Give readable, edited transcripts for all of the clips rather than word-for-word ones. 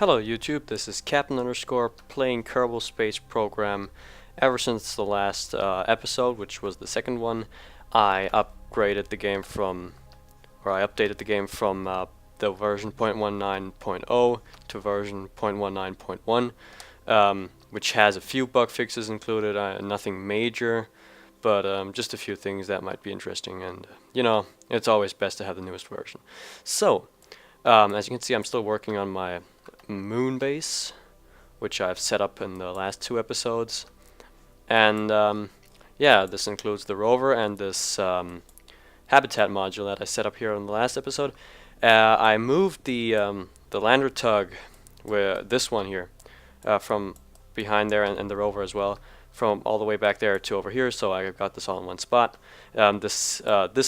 Hello YouTube, this is Captain underscore playing Kerbal Space Program. Ever since the last episode, which was the second one, I updated the game from the version 0.19.0 to version 0.19.1, which has a few bug fixes included, nothing major, but just a few things that might be interesting, and you know, it's always best to have the newest version. So, as you can see, I'm still working on my moon base, which I've set up in the last two episodes, and yeah, this includes the rover and this habitat module that I set up here in the last episode. I moved the lander tug, where this one here, from behind there, and the rover as well, from all the way back there to over here, so I got this all in one spot. This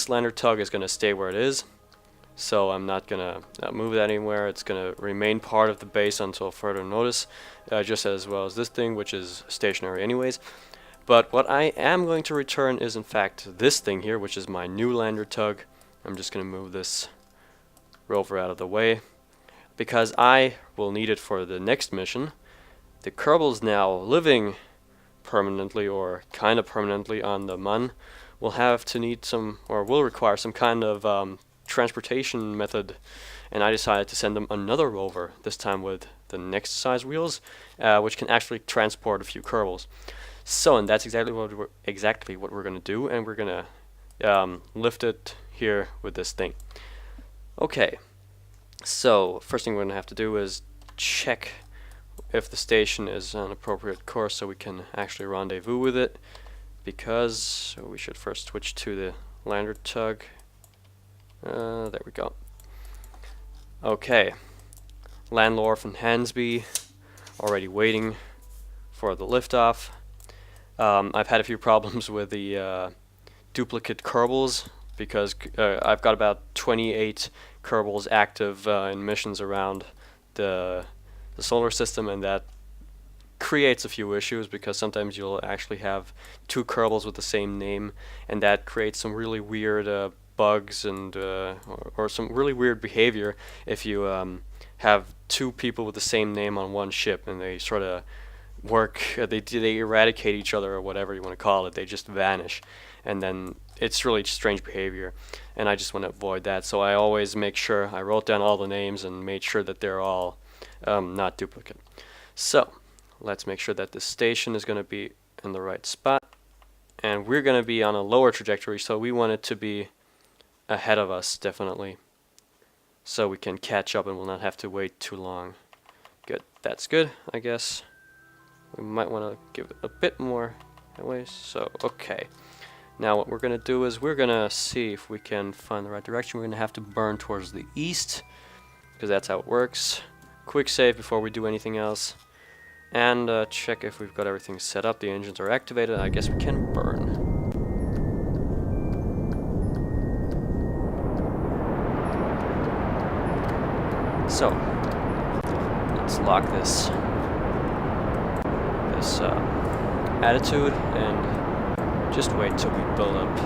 lander tug is going to stay where it is, so I'm not gonna move that anywhere. It's gonna remain part of the base until further notice, just as well as this thing, which is stationary anyways. But what I am going to return is in fact this thing here, which is my new lander tug. I'm just gonna move this rover out of the way because I will need it for the next mission. The Kerbals now living permanently or kind of permanently on the Mun will have to need some, or will require some kind of transportation method, and I decided to send them another rover, this time with the next size wheels, which can actually transport a few Kerbals. So, and that's exactly what we're going to do, and we're going to lift it here with this thing. Okay, so first thing we're going to have to do is check if the station is on appropriate course so we can actually rendezvous with it, because we should first switch to the lander tug. There we go. Okay, Landlorf and Hansby already waiting for the liftoff. I've had a few problems with the duplicate Kerbals because I've got about 28 Kerbals active in missions around the solar system, and that creates a few issues because sometimes you'll actually have two Kerbals with the same name, and that creates some really weird bugs and or some really weird behavior if you have two people with the same name on one ship and they sort of work, they eradicate each other or whatever you want to call it. They just vanish, and then it's really strange behavior, and I just want to avoid that. So I always make sure I wrote down all the names and made sure that they're all not duplicate. So let's make sure that the station is going to be in the right spot, and we're going to be on a lower trajectory, so we want it to be ahead of us, definitely, so we can catch up and we'll not have to wait too long. Good, that's good, I guess. We might want to give it a bit more anyways. So okay, now what we're gonna do is we're gonna see if we can find the right direction. We're gonna have to burn towards the east because that's how it works. Quick save before we do anything else, and check if we've got everything set up. The engines are activated. I guess we can burn. So let's lock this attitude and just wait till we build up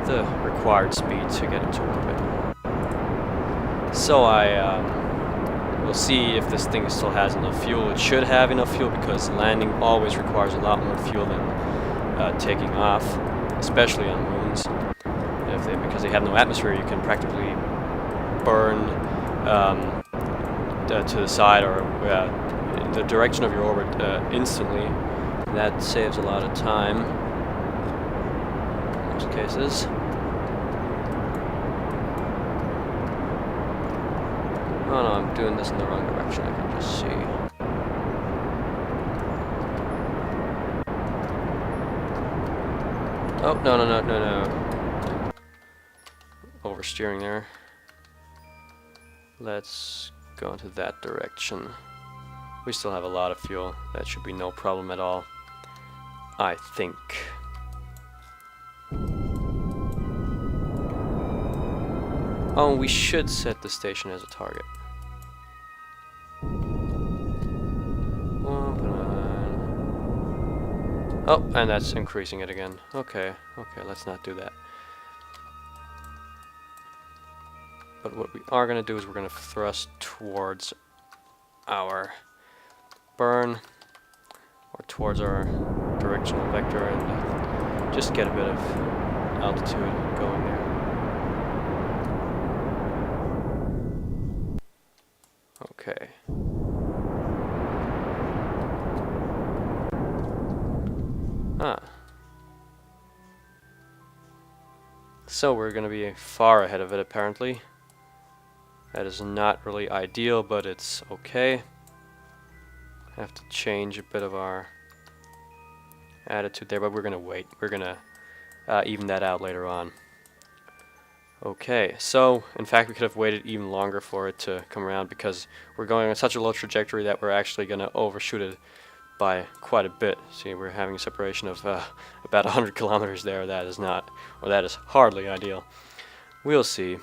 the required speed to get into orbit. So I will see if this thing still has enough fuel. It should have enough fuel because landing always requires a lot more fuel than taking off, especially on moons. Because they have no atmosphere, you can practically burn to the side or in the direction of your orbit instantly. That saves a lot of time in most cases. Oh no, I'm doing this in the wrong direction, I can just see. Oh, no. Oversteering there. Let's go into that direction. We still have a lot of fuel. That should be no problem at all, I think. Oh, we should set the station as a target. Oh, and that's increasing it again. Okay, let's not do that. But what we are going to do is we're going to thrust towards our burn or towards our directional vector and just get a bit of altitude going there. Okay. So we're going to be far ahead of it apparently. That is not really ideal, but it's okay. Have to change a bit of our attitude there, but we're going to wait. We're going to even that out later on. Okay, so in fact we could have waited even longer for it to come around because we're going on such a low trajectory that we're actually going to overshoot it by quite a bit. See, we're having a separation of about 100 kilometers there. That is not, or that is hardly ideal. We'll see.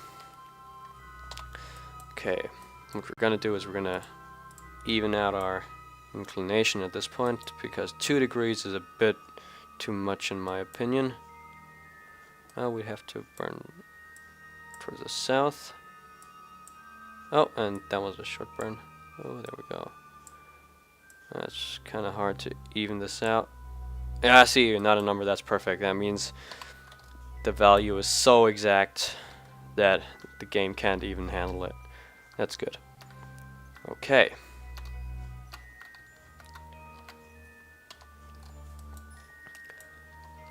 Okay, what we're going to do is we're going to even out our inclination at this point because 2 degrees is a bit too much in my opinion. We have to burn towards the south. Oh, and that was a short burn. Oh, there we go. That's kind of hard to even this out. Yeah, I see, not a number, that's perfect. That means the value is so exact that the game can't even handle it. That's good. Okay.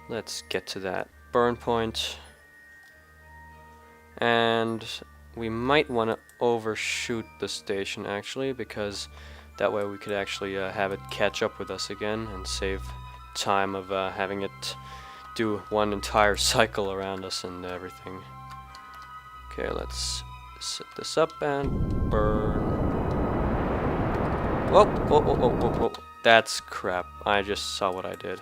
Let's get to that burn point. And we might want to overshoot the station actually, because that way we could actually have it catch up with us again and save time of having it do one entire cycle around us and everything. Okay, let's set this up and burn. Whoa, whoa, whoa, whoa, whoa, whoa. That's crap. I just saw what I did.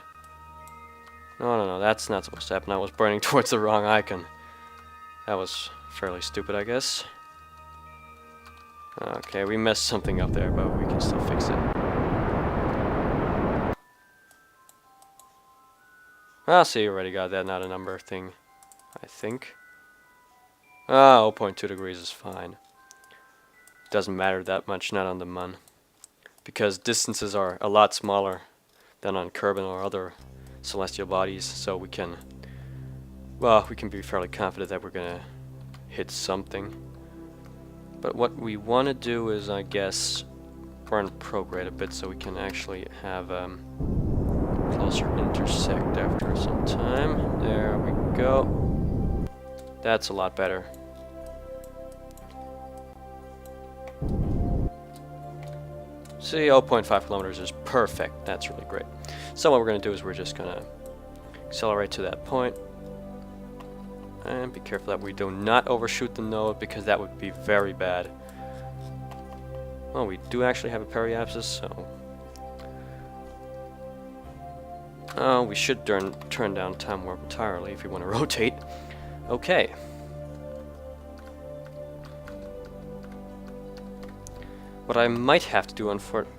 No, that's not supposed to happen. I was burning towards the wrong icon. That was fairly stupid, I guess. Okay, we messed something up there, but we can still fix it. See, you already got that, not a number thing, I think. 0.2 degrees is fine. Doesn't matter that much, not on the Mun. Because distances are a lot smaller than on Kerbin or other celestial bodies, so we can be fairly confident that we're gonna hit something. But what we want to do is, I guess, burn prograde a bit so we can actually have closer intersect after some time. There we go. That's a lot better. See, 0.5 kilometers is perfect. That's really great. So what we're going to do is we're just going to accelerate to that point. And be careful that we do not overshoot the node, because that would be very bad. Well, we do actually have a periapsis, so... we should turn down time warp entirely if we want to rotate. Okay. What I might have to do,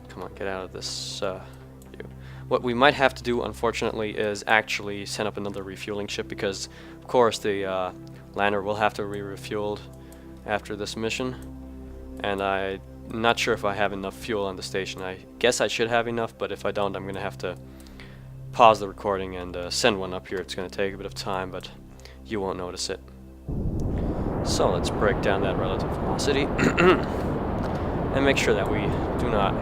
come on, get out of this view. What we might have to do, unfortunately, is actually send up another refueling ship, because, of course, the lander will have to be refueled after this mission. And I'm not sure if I have enough fuel on the station. I guess I should have enough, but if I don't, I'm going to have to pause the recording and send one up here. It's going to take a bit of time, but you won't notice it. So let's break down that relative velocity and make sure that we do not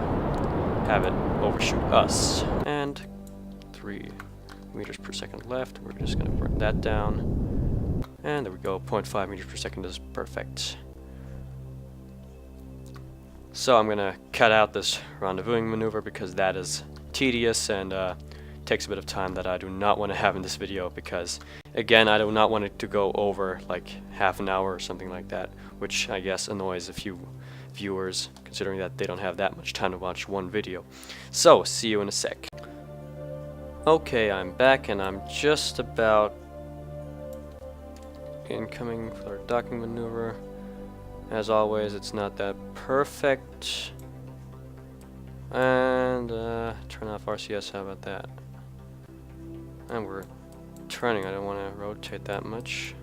have it overshoot us. And 3 meters per second left. We're just going to bring that down. And there we go. 0.5 meters per second is perfect. So I'm going to cut out this rendezvousing maneuver because that is tedious and takes a bit of time that I do not want to have in this video, because again, I do not want it to go over like half an hour or something like that, which I guess annoys a few viewers, considering that they don't have that much time to watch one video. So, see you in a sec. Okay, I'm back and I'm just about incoming for our docking maneuver. As always, it's not that perfect. And turn off RCS, how about that? And we're turning, I don't want to rotate that much.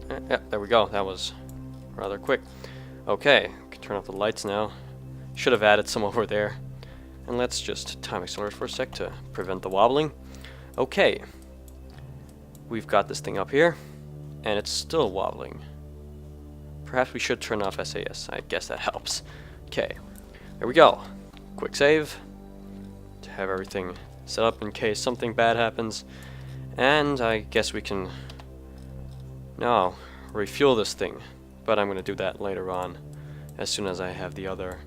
Yeah, there we go, that was rather quick. Okay, can turn off the lights now. Should have added some over there. And let's just time accelerate for a sec to prevent the wobbling. Okay. We've got this thing up here, and it's still wobbling. Perhaps we should turn off SAS. I guess that helps. Okay, there we go. Quick save to have everything set up in case something bad happens. And I guess we can now refuel this thing. But I'm going to do that later on, as soon as I have the other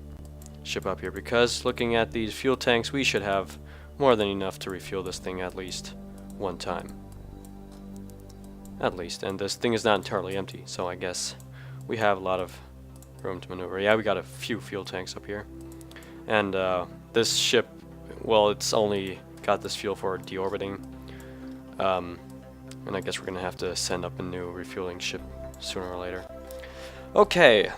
ship up here. Because looking at these fuel tanks, we should have more than enough to refuel this thing at least one time. At least. And this thing is not entirely empty, so I guess we have a lot of room to maneuver. Yeah, we got a few fuel tanks up here. And this ship, well, it's only got this fuel for deorbiting. And I guess we're going to have to send up a new refueling ship sooner or later. Okay,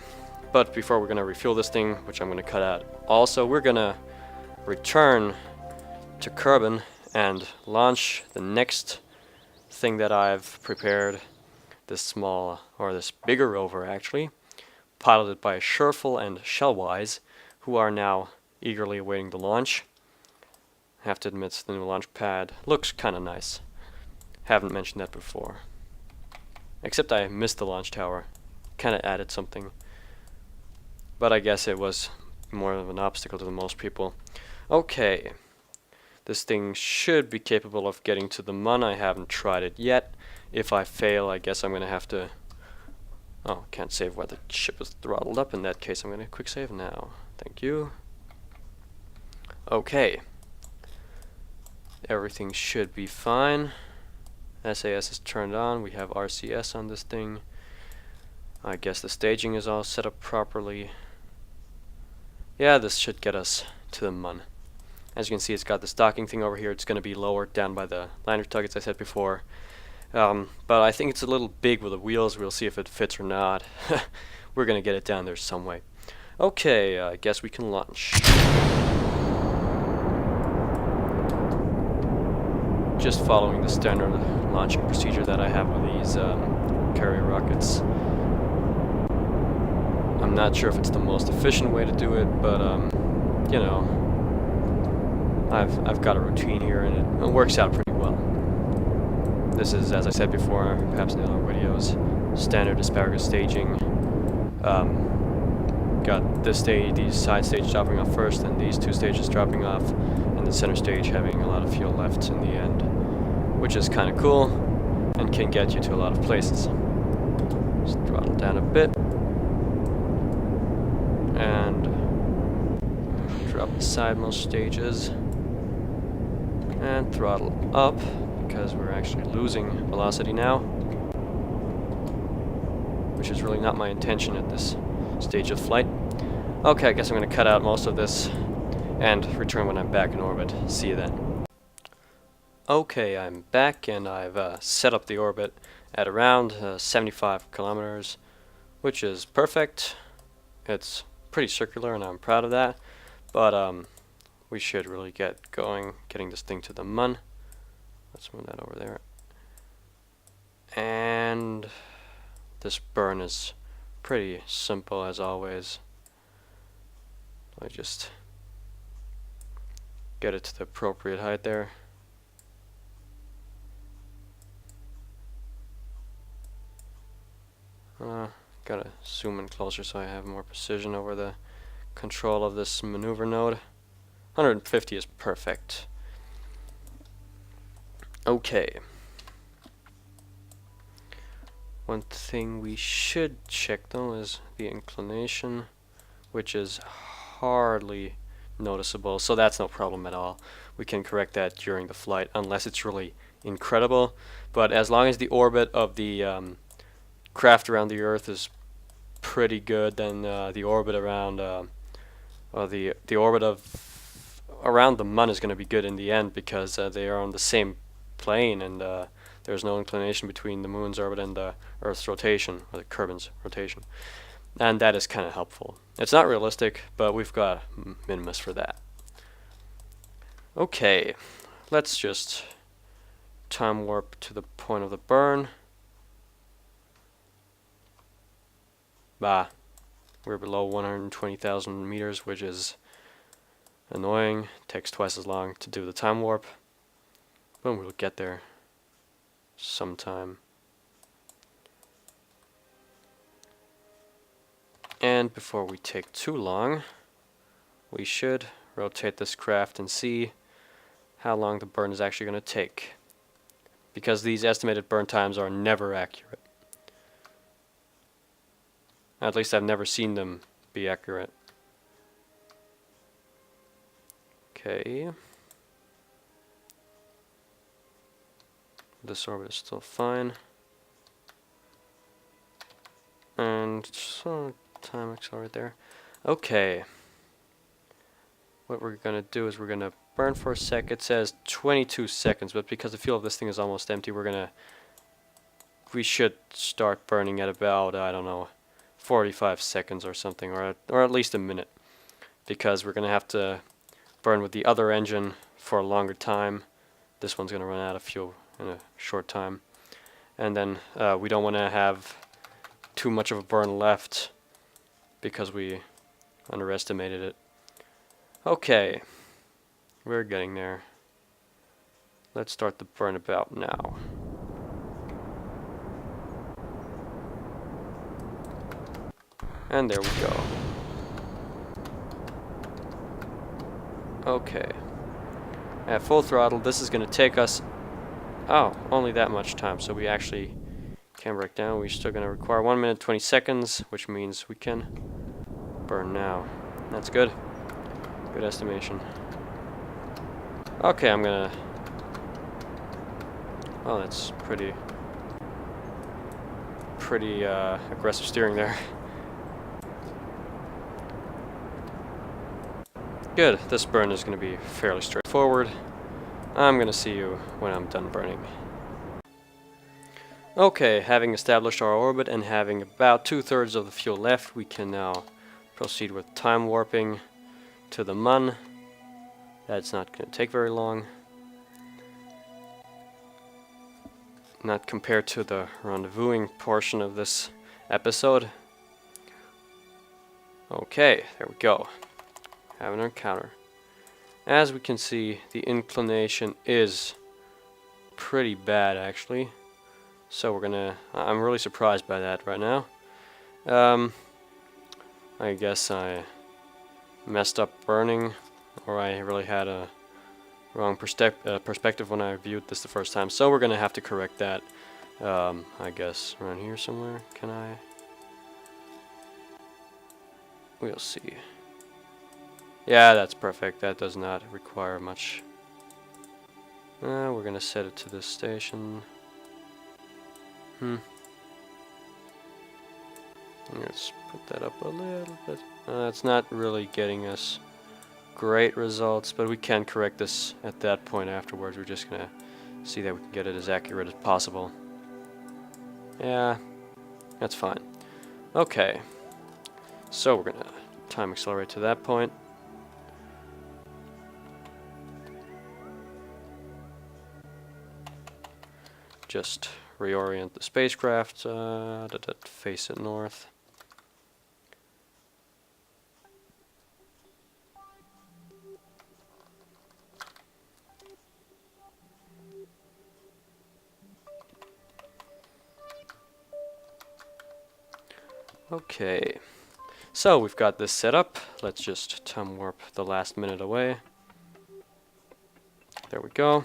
but before we're going to refuel this thing, which I'm going to cut out also, we're going to return to Kerbin and launch the next thing that I've prepared. This small, or this bigger rover actually, piloted by Sherful and Shellwise, who are now eagerly awaiting the launch. I have to admit, the new launch pad looks kind of nice. Haven't mentioned that before. Except I missed the launch tower. Kind of added something. But I guess it was more of an obstacle to most people. Okay. This thing should be capable of getting to the Mun. I haven't tried it yet. If I fail, I guess I'm going to have to... Oh, can't save while the ship is throttled up. In that case, I'm going to quick save now. Thank you. Okay. Everything should be fine. SAS is turned on. We have RCS on this thing. I guess the staging is all set up properly. Yeah, this should get us to the Mun. As you can see, it's got this docking thing over here. It's going to be lowered down by the lander tug, as I said before. But I think it's a little big with the wheels. We'll see if it fits or not. We're going to get it down there some way. Okay, I guess we can launch. Just following the standard launching procedure that I have with these carrier rockets. I'm not sure if it's the most efficient way to do it, but you know, I've got a routine here and it works out pretty well. This is, as I said before, perhaps in the other videos, standard asparagus staging. Got this stage, these side stages dropping off first, and these two stages dropping off, and the center stage having a lot of fuel left in the end, which is kind of cool and can get you to a lot of places. Just throttle down a bit and drop the sidemost stages and throttle up because we're actually losing velocity now, which is really not my intention at this stage of flight. Okay, I guess I'm going to cut out most of this and return when I'm back in orbit. See you then. Okay, I'm back and I've set up the orbit at around 75 kilometers, which is perfect. It's pretty circular and I'm proud of that, but we should really get going, getting this thing to the Mun. Let's move that over there. And this burn is pretty simple as always. I just get it to the appropriate height there. Gotta zoom in closer so I have more precision over the control of this maneuver node. 150 is perfect. Okay. One thing we should check though is the inclination, which is hardly noticeable, so that's no problem at all. We can correct that during the flight unless it's really incredible, but as long as the orbit of the craft around the Earth is pretty good, then the orbit around the orbit of around the Mun is going to be good in the end, because they are on the same plane and there's no inclination between the Moon's orbit and the Earth's rotation, or the Kerbin's rotation, and that is kind of helpful. It's not realistic, but we've got minimus for that. Okay, let's just time warp to the point of the burn. Bah, We're below 120,000 meters, which is annoying. Takes twice as long to do the time warp. But we'll get there sometime. And before we take too long, we should rotate this craft and see how long the burn is actually going to take. Because these estimated burn times are never accurate. At least I've never seen them be accurate. Okay. This orbit is still fine. And so time accelerate there. Okay. What we're gonna do is we're gonna burn for a sec. It says 22 seconds, but because the fuel of this thing is almost empty, we should start burning at about, I don't know, 45 seconds or something, or at least a minute, because we're gonna have to burn with the other engine for a longer time. This one's gonna run out of fuel in a short time, and then we don't want to have too much of a burn left because we underestimated it. Okay, we're getting there. Let's start the burn about now. And there we go. Okay. At full throttle, this is going to take us, only that much time, so we actually can break down. We're still going to require 1 minute 20 seconds, which means we can burn now. That's good. Good estimation. Okay, I'm gonna... Well, that's pretty aggressive steering there. Good, this burn is going to be fairly straightforward. I'm going to see you when I'm done burning. Okay, having established our orbit and having about 2/3 of the fuel left, we can now proceed with time warping to the Mun. That's not going to take very long. Not compared to the rendezvousing portion of this episode. Okay, there we go. Have an encounter. As we can see, the inclination is pretty bad actually. So I'm really surprised by that right now. I guess I messed up burning, or I really had a wrong perspective when I viewed this the first time. So we're gonna have to correct that. I guess around here somewhere. Can I? We'll see. Yeah, that's perfect. That does not require much. We're gonna set it to this station. Let's put that up a little bit. It's not really getting us great results, but we can correct this at that point afterwards. We're just gonna see that we can get it as accurate as possible. Yeah, that's fine. Okay, so we're gonna time accelerate to that point. Just reorient the spacecraft, face it north. Okay, so we've got this set up. Let's just time warp the last minute away. There we go.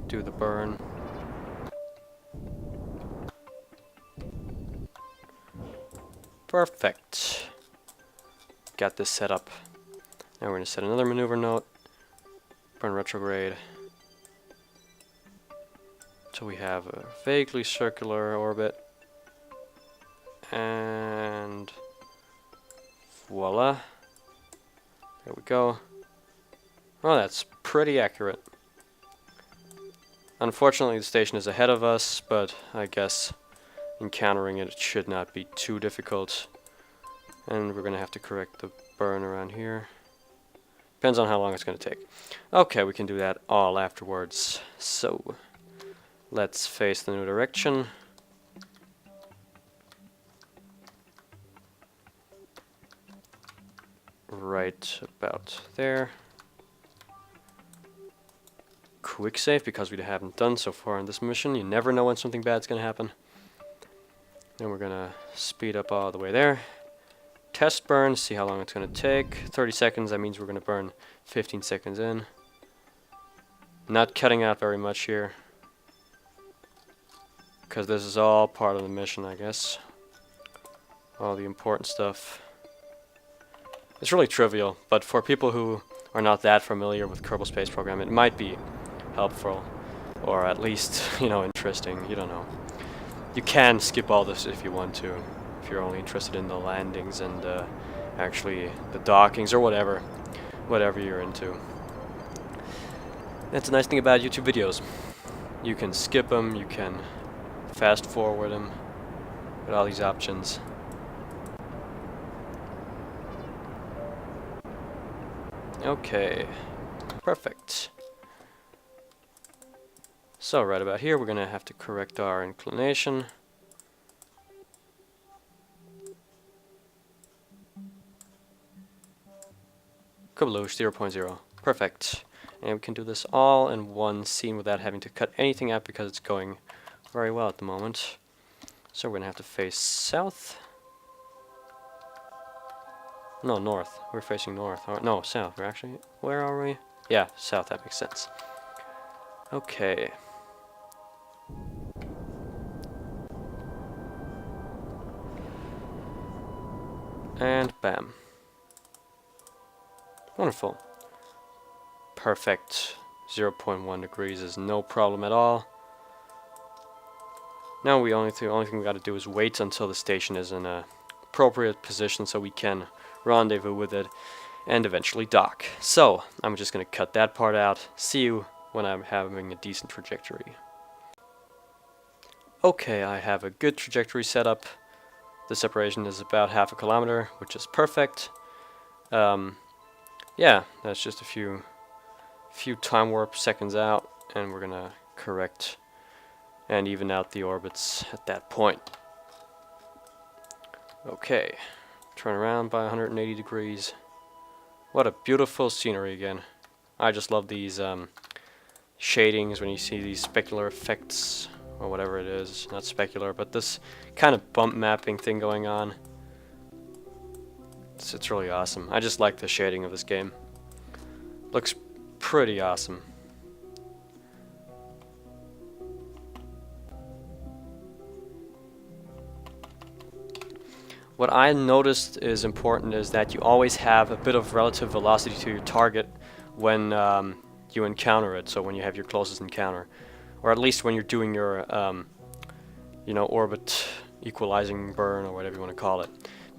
Do the burn. Perfect. Got this set up. Now we're going to set another maneuver note. Burn retrograde. So we have a vaguely circular orbit. And voila. There we go. Oh, that's pretty accurate. Unfortunately, the station is ahead of us, but I guess encountering it should not be too difficult. And we're going to have to correct the burn around here. Depends on how long it's going to take. Okay, we can do that all afterwards. So, let's face the new direction. right about there. Quick save, because we haven't done so far in this mission. You never know when something bad's gonna happen. Then we're gonna speed up all the way there. Test burn, see how long it's gonna take. 30 seconds, that means we're gonna burn 15 seconds in. Not cutting out very much here, because this is all part of the mission, I guess. All the important stuff. It's really trivial, but for people who are not that familiar with Kerbal Space Program, it might be helpful, or at least, you know, interesting. You don't know. You can skip all this if you want to, if you're only interested in the landings and actually the dockings or whatever you're into. That's a nice thing about YouTube videos. You can skip them, you can fast forward them with all these options. Okay, perfect. So right about here we're gonna have to correct our inclination. Kabloosh, 0.0. Perfect. And we can do this all in one scene without having to cut anything out, because it's going very well at the moment. So we're gonna have to face south. No, north. We're facing north. Or, no, south. We're actually... Where are we? Yeah, south. That makes sense. Okay. And bam. Wonderful. Perfect. 0.1 degrees is no problem at all. Now the only thing we got to do is wait until the station is in a appropriate position so we can rendezvous with it and eventually dock. So I'm just going to cut that part out. See you when I'm having a decent trajectory. Okay, I have a good trajectory set up. The separation is about 0.5 kilometer, which is perfect. Yeah, that's just a few time warp seconds out, and we're gonna correct and even out the orbits at that point. Okay, turn around by 180 degrees. What a beautiful scenery again. I just love these shadings when you see these specular effects, or whatever it is. Not specular, but this kind of bump mapping thing going on. It's really awesome. I just like the shading of this game. Looks pretty awesome. What I noticed is important is that you always have a bit of relative velocity to your target when you encounter it, so when you have your closest encounter. Or at least when you're doing your, you know, orbit equalizing burn, or whatever you want to call it.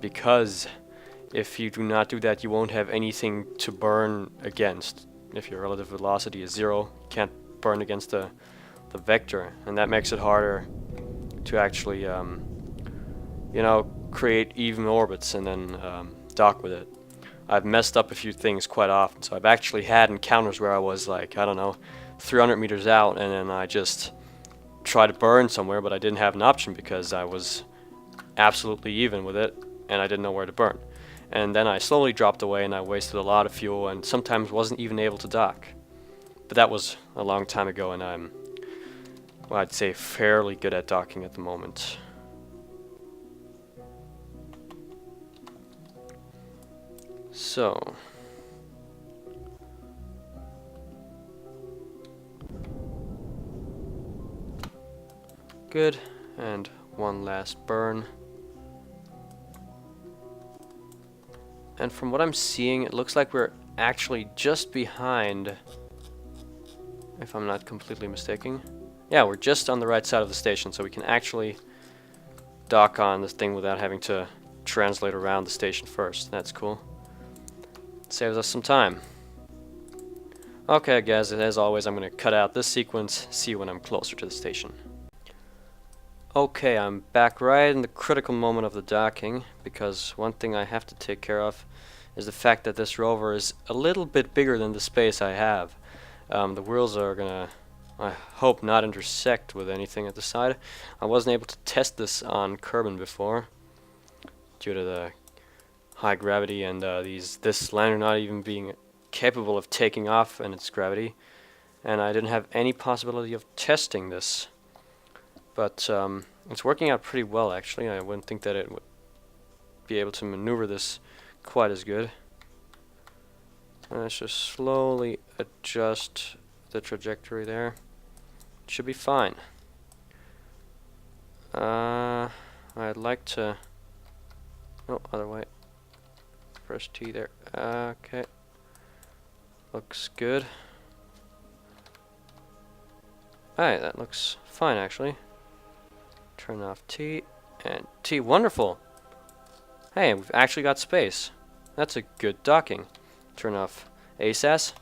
Because if you do not do that, you won't have anything to burn against. If your relative velocity is 0, you can't burn against the vector, and that makes it harder to actually, you know, create even orbits and then dock with it. I've messed up a few things quite often, so I've actually had encounters where I was like, I don't know, 300 meters out, and then I just tried to burn somewhere, but I didn't have an option because I was absolutely even with it, and I didn't know where to burn. And then I slowly dropped away, and I wasted a lot of fuel, and sometimes wasn't even able to dock. But that was a long time ago, and I'm, well, I'd say fairly good at docking at the moment. So, good, and one last burn. And from what I'm seeing, it looks like we're actually just behind, if I'm not completely mistaken. Yeah, we're just on the right side of the station, so we can actually dock on this thing without having to translate around the station first. That's cool. Saves us some time. Okay, guys, as always, I'm going to cut out this sequence, see you when I'm closer to the station. Okay, I'm back right in the critical moment of the docking, because one thing I have to take care of is the fact that this rover is a little bit bigger than the space I have. The wheels are gonna, I hope, not intersect with anything at the side. I wasn't able to test this on Kerbin before, due to the high gravity and this lander not even being capable of taking off in its gravity. And I didn't have any possibility of testing this. But it's working out pretty well, actually. I wouldn't think that it would be able to maneuver this quite as good. Let's just slowly adjust the trajectory there. It should be fine. I'd like to... Oh, other way. Press T there. Okay. Looks good. Alright, that looks fine, actually. Turn off T and T. Wonderful! Hey, we've actually got space. That's a good docking. Turn off ASAS.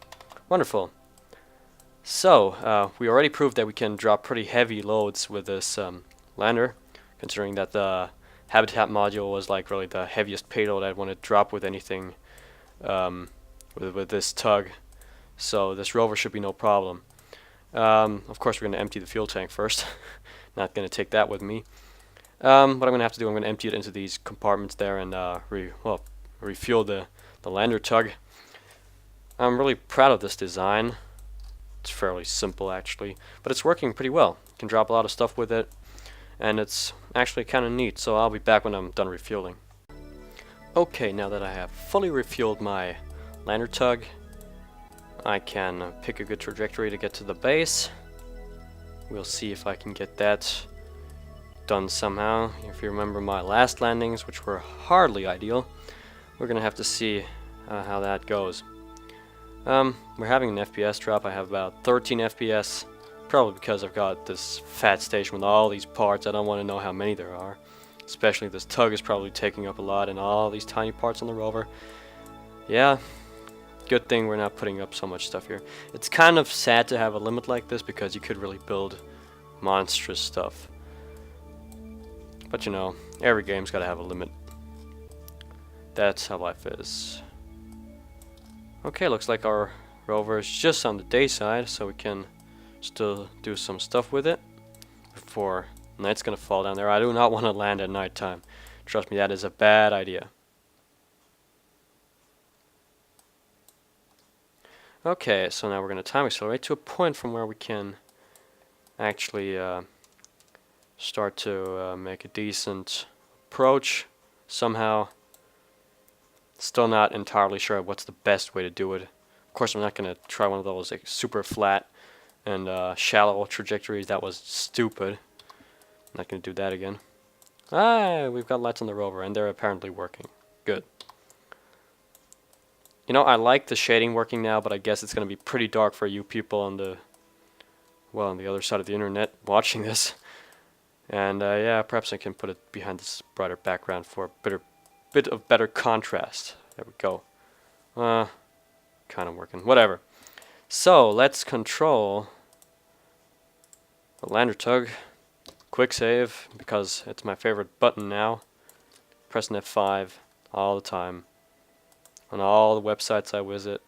Wonderful. So, we already proved that we can drop pretty heavy loads with this lander, considering that the habitat module was like really the heaviest payload I'd want to drop with anything with this tug. So this rover should be no problem. Of course, we're going to empty the fuel tank first. Not going to take that with me. What I'm going to have to do, I'm going to empty it into these compartments there and refuel the lander tug. I'm really proud of this design. It's fairly simple, actually, but it's working pretty well. You can drop a lot of stuff with it, and it's actually kind of neat, so I'll be back when I'm done refueling. Okay, now that I have fully refueled my lander tug, I can pick a good trajectory to get to the base. We'll see if I can get that done somehow. If you remember my last landings, which were hardly ideal, we're going to have to see how that goes. We're having an FPS drop. I have about 13 FPS, probably because I've got this fat station with all these parts. I don't want to know how many there are. Especially this tug is probably taking up a lot and all these tiny parts on the rover. Yeah, good thing we're not putting up so much stuff here. It's kind of sad to have a limit like this because you could really build monstrous stuff. But you know, every game's got to have a limit. That's how life is. Okay, looks like our rover is just on the day side, so we can still do some stuff with it before night's gonna fall down there. I do not want to land at nighttime. Trust me, that is a bad idea. Okay, so now we're gonna time accelerate to a point from where we can actually start to make a decent approach somehow. Still not entirely sure what's the best way to do it. Of course, I'm not going to try one of those like super flat and shallow trajectories. That was stupid. I'm not going to do that again. Ah, we've got lights on the rover, and they're apparently working. Good. You know, I like the shading working now, but I guess it's going to be pretty dark for you people on the, well, on the other side of the internet watching this. And yeah, perhaps I can put it behind this brighter background for a bit of better contrast. There we go. Kind of working. Whatever. So let's control the lander tug. Quick save, because it's my favorite button now. Pressing F5 all the time on all the websites I visit,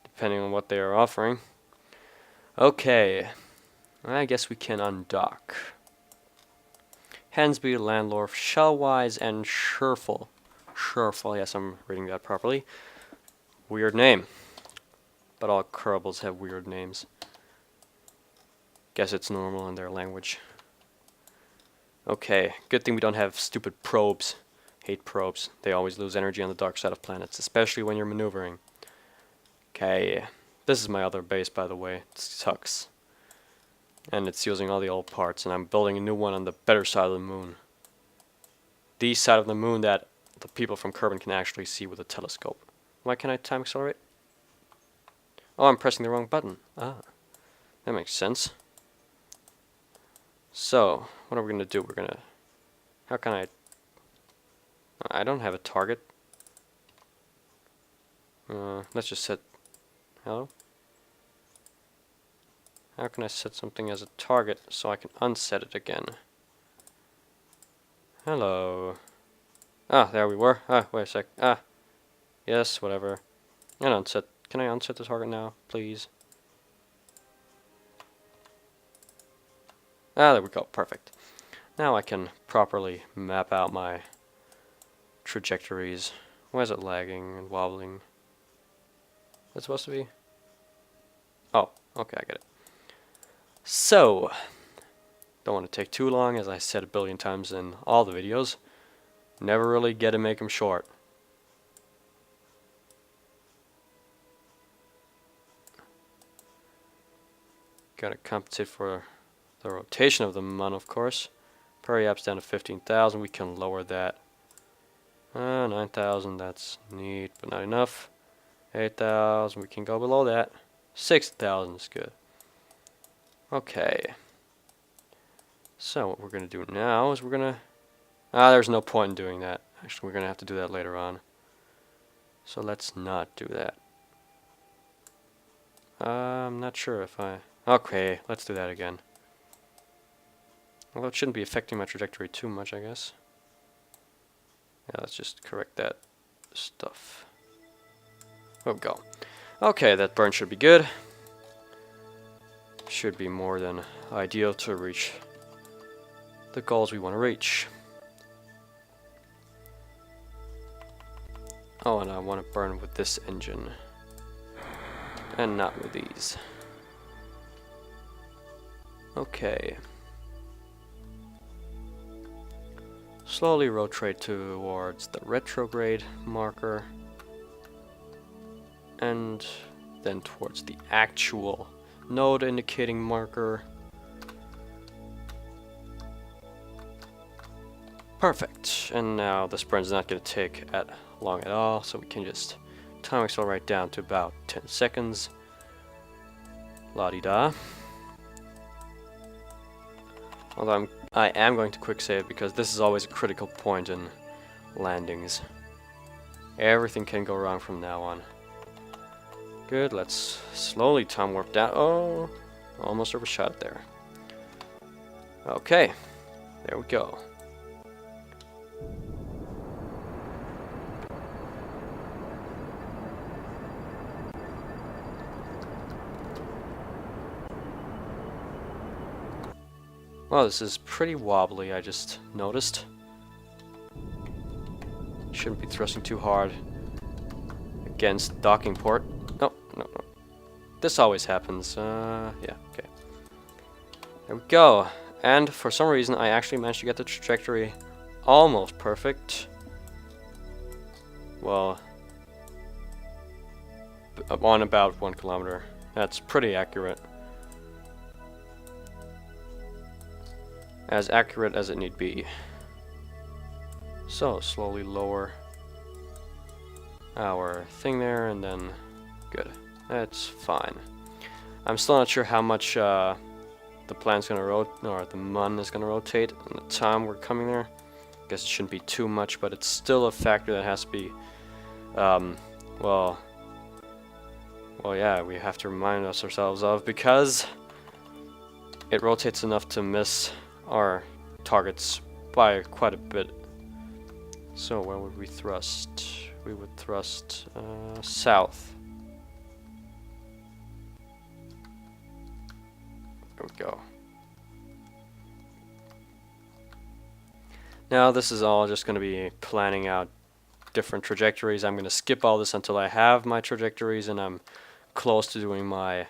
depending on what they are offering. Okay, I guess we can undock. Hansby, Landlord, Shellwise, and Scherfel. Scherfel, yes, I'm reading that properly. Weird name. But all Kerbals have weird names. Guess it's normal in their language. Okay, good thing we don't have stupid probes. Hate probes. They always lose energy on the dark side of planets, especially when you're maneuvering. Okay, this is my other base, by the way. It sucks. And it's using all the old parts, and I'm building a new one on the better side of the moon. The side of the moon that the people from Kerbin can actually see with a telescope. Why can't I time accelerate? Oh, I'm pressing the wrong button. Ah, that makes sense. So, what are we going to do? We're going to... How can I... I don't have a target. Let's just set... Hello? How can I set something as a target so I can unset it again? Hello. Ah, there we were. Ah, wait a sec. Ah. Yes, whatever. And unset. Can I unset the target now, please? Ah, there we go. Perfect. Now I can properly map out my trajectories. Why is it lagging and wobbling? That's supposed to be? Oh, okay, I get it. So, don't want to take too long, as I said a billion times in all the videos. Never really get to make them short. Gotta compensate for the rotation of the mun, of course. Periap's down to 15,000. We can lower that. 9,000. That's neat, but not enough. 8,000. We can go below that. 6,000 is good. Okay. So what we're gonna do now is we're gonna. There's no point in doing that. Actually, we're gonna have to do that later on. So let's not do that. I'm not sure if I. Okay, let's do that again. Although it shouldn't be affecting my trajectory too much, I guess. Yeah, let's just correct that stuff. There we go. Okay, that burn should be good. Should be more than ideal to reach the goals we want to reach. Oh, and I want to burn with this engine. And not with these. Okay. Slowly rotate towards the retrograde marker. And then towards the actual node indicating marker. Perfect. And now the sprint's not going to take long at all, so we can just time accelerate down to about 10 seconds. La-di-da. Although I am going to quick save because this is always a critical point in landings. Everything can go wrong from now on. Good, let's slowly time warp down. Oh, almost overshot it there. Okay, there we go. Well, this is pretty wobbly, I just noticed. Shouldn't be thrusting too hard against docking port. No, no, no. This always happens. Yeah, okay. There we go. And for some reason, I actually managed to get the trajectory almost perfect. Well, on about 1 kilometer. That's pretty accurate. As accurate as it need be. So slowly lower our thing there, and then good. That's fine. I'm still not sure how much the plan's gonna rotate, or the mun is gonna rotate, and the time we're coming there. Guess it shouldn't be too much, but it's still a factor that has to be. Well, yeah, we have to remind ourselves of, because it rotates enough to miss our targets by quite a bit. So where would we thrust? We would thrust south. There we go. Now this is all just going to be planning out different trajectories. I'm going to skip all this until I have my trajectories and I'm close to doing my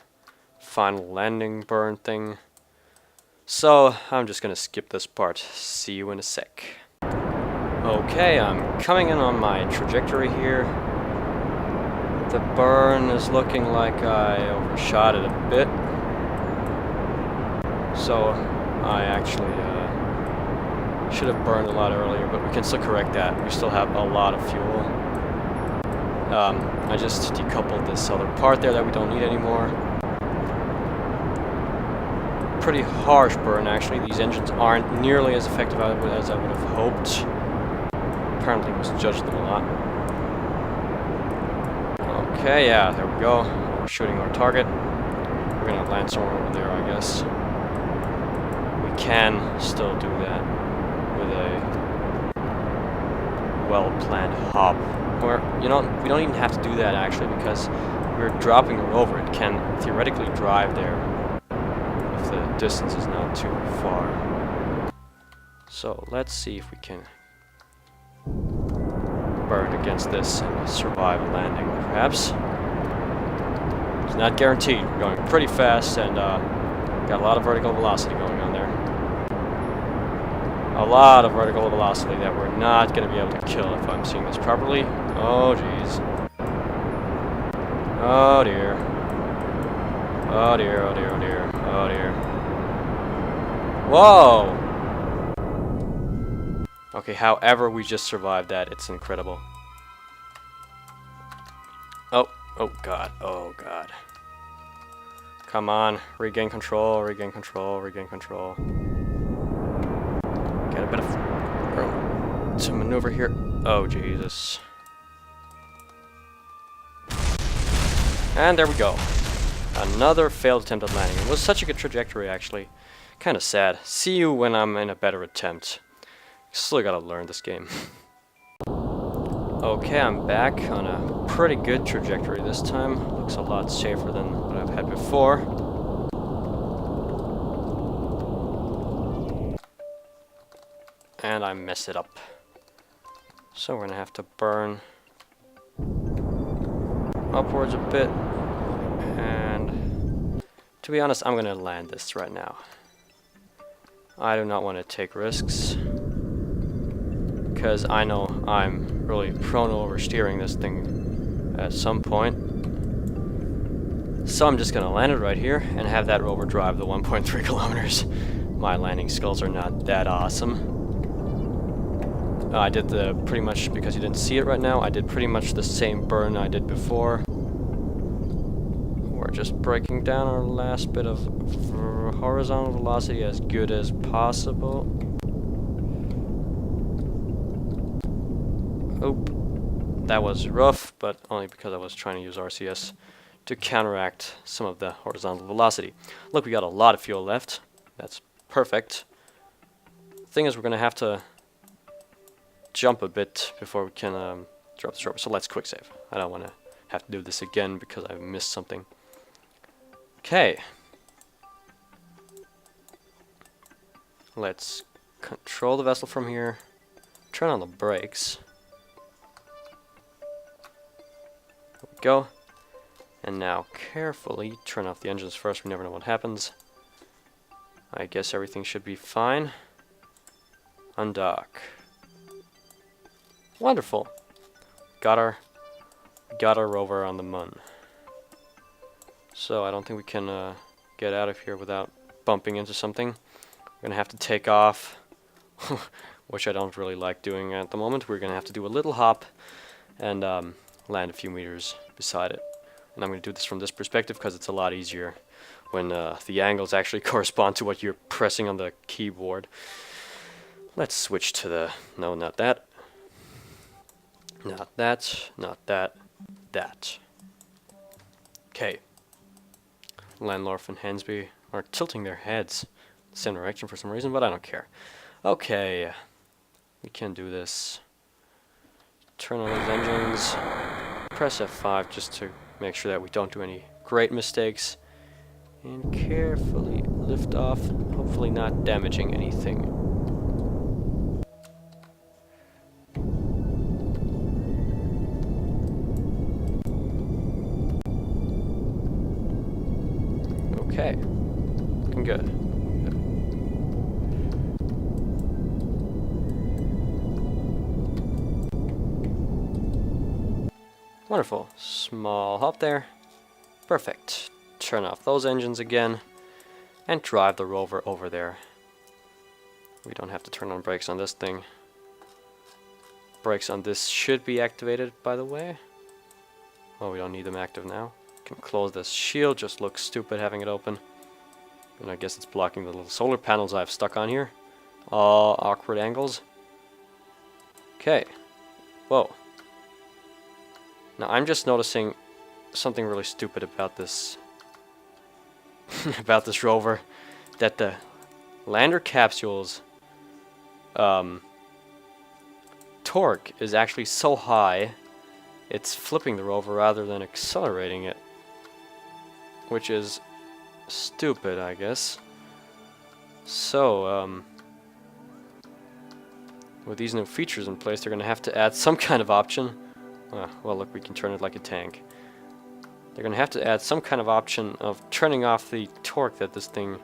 final landing burn thing. So I'm just going to skip this part. See you in a sec. Okay, I'm coming in on my trajectory here. The burn is looking like I overshot it a bit. So I actually should have burned a lot earlier, but we can still correct that. We still have a lot of fuel. I just decoupled this other part there that we don't need anymore. Pretty harsh burn, actually. These engines aren't nearly as effective as I would have hoped. Apparently misjudged them a lot. Okay, yeah, there we go. We're shooting our target. We're gonna land somewhere over there, I guess. We can still do that with a well-planned hop. Or, you know, we don't even have to do that actually, because we're dropping a rover. It can theoretically drive there if the distance is not too far. So let's see if we can burn against this and survive a landing, perhaps. It's not guaranteed. We're going pretty fast and got a lot of vertical velocity going on there. A lot of vertical velocity that we're not going to be able to kill if I'm seeing this properly. Oh, jeez. Oh, dear. Oh, dear, oh, dear, oh, dear. Oh, dear. Whoa! Okay, however we just survived that, it's incredible. Oh, oh god, oh god. Come on, regain control, regain control, regain control. Get a bit of room to maneuver here. Oh, Jesus. And there we go. Another failed attempt at landing. It was such a good trajectory, actually. Kind of sad. See you when I'm in a better attempt. Still gotta learn this game. Okay, I'm back on a pretty good trajectory this time. Looks a lot safer than what I've had before. And I messed it up. So we're gonna have to burn upwards a bit. And to be honest, I'm gonna land this right now. I do not want to take risks, because I know I'm really prone to oversteering this thing at some point. So I'm just gonna land it right here and have that rover drive the 1.3 kilometers. My landing skills are not that awesome. I did pretty much, because you didn't see it right now, I did pretty much the same burn I did before. We're just breaking down our last bit of horizontal velocity as good as possible. Oop. That was rough, but only because I was trying to use RCS to counteract some of the horizontal velocity. Look, we got a lot of fuel left. That's perfect. Thing is, we're gonna have to jump a bit before we can drop the rover. So let's quick save. I don't want to have to do this again because I've missed something. Okay. Let's control the vessel from here. Turn on the brakes. There we go. And now carefully turn off the engines first. We never know what happens. I guess everything should be fine. Undock. Wonderful. Got our rover on the moon. So I don't think we can get out of here without bumping into something. We're gonna have to take off, which I don't really like doing at the moment. We're gonna have to do a little hop and land a few meters beside it. And I'm gonna do this from this perspective because it's a lot easier when the angles actually correspond to what you're pressing on the keyboard. Let's switch to the... no, not that. Not that. Not that. That. Okay. Landlorf and Hansby are tilting their heads the same direction for some reason, but I don't care. Okay. We can do this. Turn on those engines. Press F5 just to make sure that we don't do any great mistakes. And carefully lift off, hopefully not damaging anything. Okay, looking good. Wonderful. Small hop there. Perfect. Turn off those engines again and drive the rover over there. We don't have to turn on brakes on this thing. Brakes on this should be activated, by the way. Oh, we don't need them active now. Can close this shield, just looks stupid having it open. And I guess it's blocking the little solar panels I've stuck on here. All awkward angles. Okay. Whoa. Now I'm just noticing something really stupid about this about this rover, that the lander capsule's torque is actually so high it's flipping the rover rather than accelerating it, which is stupid, I guess. So with these new features in place, they're going to have to add some kind of option. Well, look, we can turn it like a tank. They're going to have to add some kind of option of turning off the torque that this thing,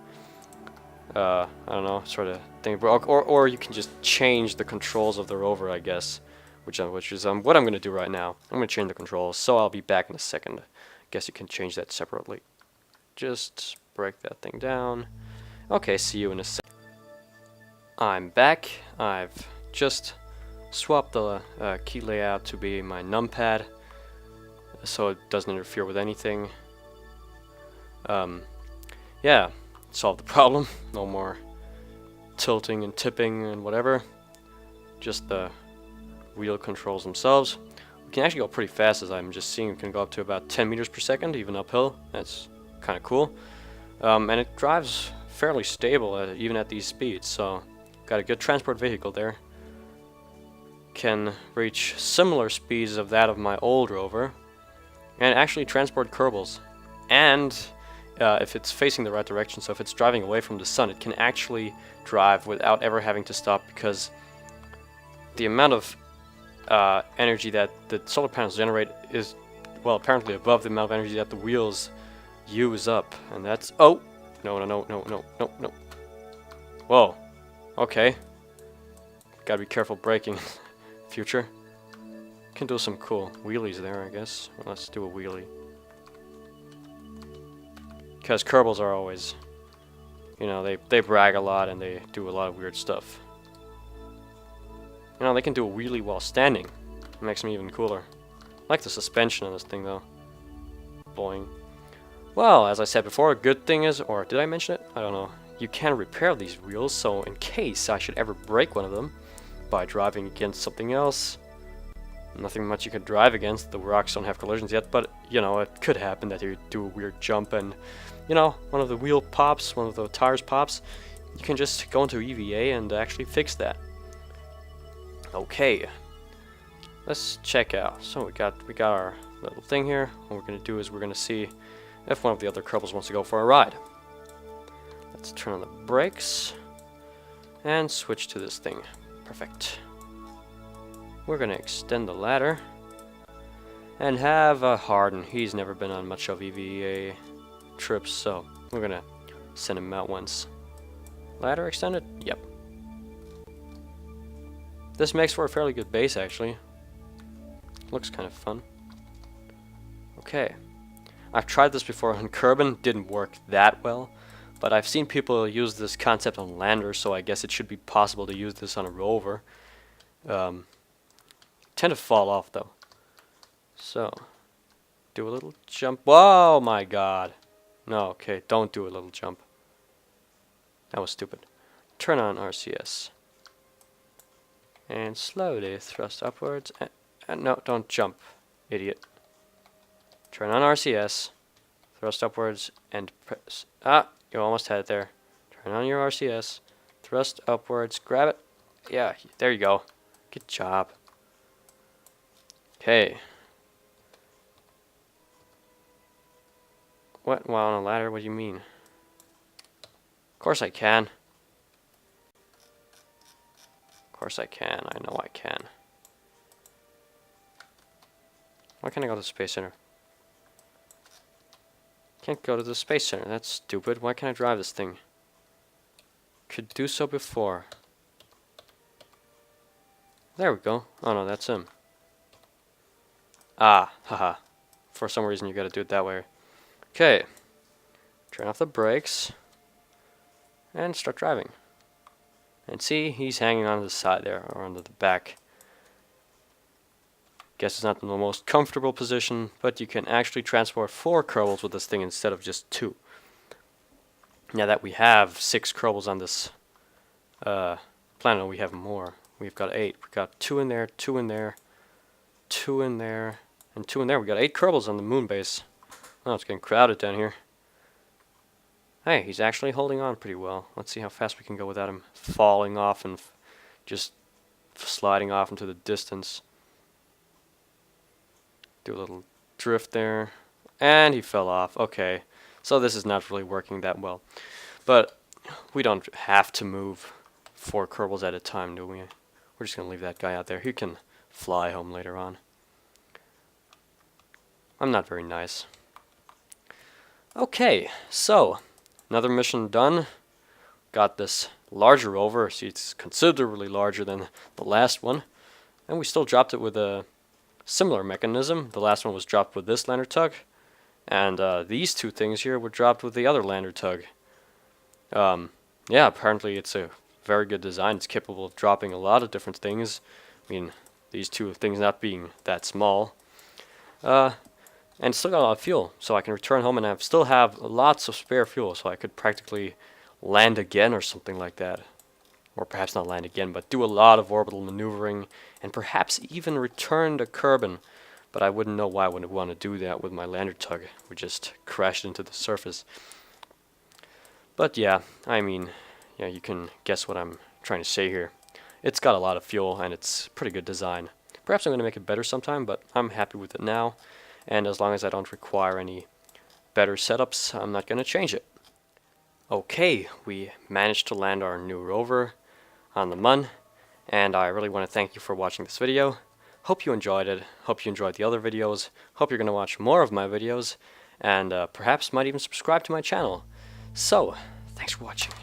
I don't know, sort of thing. Or you can just change the controls of the rover, I guess, which is what I'm going to do right now. I'm going to change the controls, so I'll be back in a second. I guess you can change that separately. Just break that thing down. Okay, see you in a sec. I'm back. I've just swapped the key layout to be my numpad, so it doesn't interfere with anything. Yeah, solved the problem. No more tilting and tipping and whatever. Just the wheel controls themselves. We can actually go pretty fast, as I'm just seeing. We can go up to about 10 meters per second, even uphill. That's kind of cool. And it drives fairly stable even at these speeds, so got a good transport vehicle there. Can reach similar speeds of that of my old rover, and actually transport kerbals. And if it's facing the right direction, so if it's driving away from the sun, it can actually drive without ever having to stop, because the amount of energy that the solar panels generate is, well, apparently above the amount of energy that the wheels use up. And that's, oh, no. Whoa, okay. Gotta be careful braking in the future. Can do some cool wheelies there, I guess. Well, let's do a wheelie. Because kerbals are always, you know, they brag a lot and they do a lot of weird stuff. You know, they can do a wheelie while standing. It makes them even cooler. I like the suspension on this thing, though. Boing. Well, as I said before, a good thing is, or did I mention it? I don't know. You can repair these wheels, so in case I should ever break one of them by driving against something else, nothing much you can drive against. The rocks don't have collisions yet, but, you know, it could happen that you do a weird jump and, you know, one of the wheel pops, one of the tires pops. You can just go into EVA and actually fix that. Okay, let's check out. So we got our little thing here. What we're gonna do is we're gonna see if one of the other kerbals wants to go for a ride. Let's turn on the brakes and switch to this thing. Perfect. We're gonna extend the ladder and have Harden. He's never been on much of EVA trips, so we're gonna send him out once. Ladder extended? Yep. This makes for a fairly good base, actually. Looks kind of fun. Okay. I've tried this before on Kerbin. Didn't work that well. But I've seen people use this concept on landers, so I guess it should be possible to use this on a rover. Tend to fall off, though. So, do a little jump. Whoa, my god. No, okay, don't do a little jump. That was stupid. Turn on RCS. And slowly thrust upwards. And no, don't jump, idiot. Turn on RCS. Thrust upwards and press. Ah, you almost had it there. Turn on your RCS. Thrust upwards. Grab it. Yeah, there you go. Good job. Okay. What? While on a ladder? What do you mean? Of course I can. Of course I can. I know I can. Why can't I go to the Space Center? Can't go to the Space Center. That's stupid. Why can't I drive this thing? Could do so before. There we go. Oh no, that's him. Ah, haha. For some reason you gotta do it that way. Okay. Turn off the brakes. And start driving. And see, he's hanging on the side there, or onto the back. Guess it's not the most comfortable position, but you can actually transport 4 kerbals with this thing instead of just 2. Now that we have 6 kerbals on this planet, we have more. We've got 8. We've got 2 in there, 2 in there, 2 in there, and 2 in there. We got 8 kerbals on the moon base. Oh, it's getting crowded down here. Hey, he's actually holding on pretty well. Let's see how fast we can go without him falling off and just sliding off into the distance. Do a little drift there. And he fell off. Okay. So this is not really working that well. But we don't have to move 4 kerbals at a time, do we? we're just gonna leave that guy out there. He can fly home later on. I'm not very nice. Okay, so another mission done. Got this larger rover. See, it's considerably larger than the last one, and we still dropped it with a similar mechanism. The last one was dropped with this lander tug, and these two things here were dropped with the other lander tug. Yeah, apparently it's a very good design. It's capable of dropping a lot of different things. I mean, these two things not being that small. And still got a lot of fuel, so I can return home and still have lots of spare fuel, so I could practically land again or something like that. Or perhaps not land again, but do a lot of orbital maneuvering, and perhaps even return to Kerbin. But I wouldn't know why I would want to do that with my lander tug. We just crashed into the surface. But yeah, I mean, yeah, you can guess what I'm trying to say here. It's got a lot of fuel, and it's pretty good design. Perhaps I'm going to make it better sometime, but I'm happy with it now. And as long as I don't require any better setups, I'm not going to change it. Okay, we managed to land our new rover on the Mun, and I really want to thank you for watching this video. Hope you enjoyed it. Hope you enjoyed the other videos. Hope you're going to watch more of my videos, and perhaps might even subscribe to my channel. So, thanks for watching.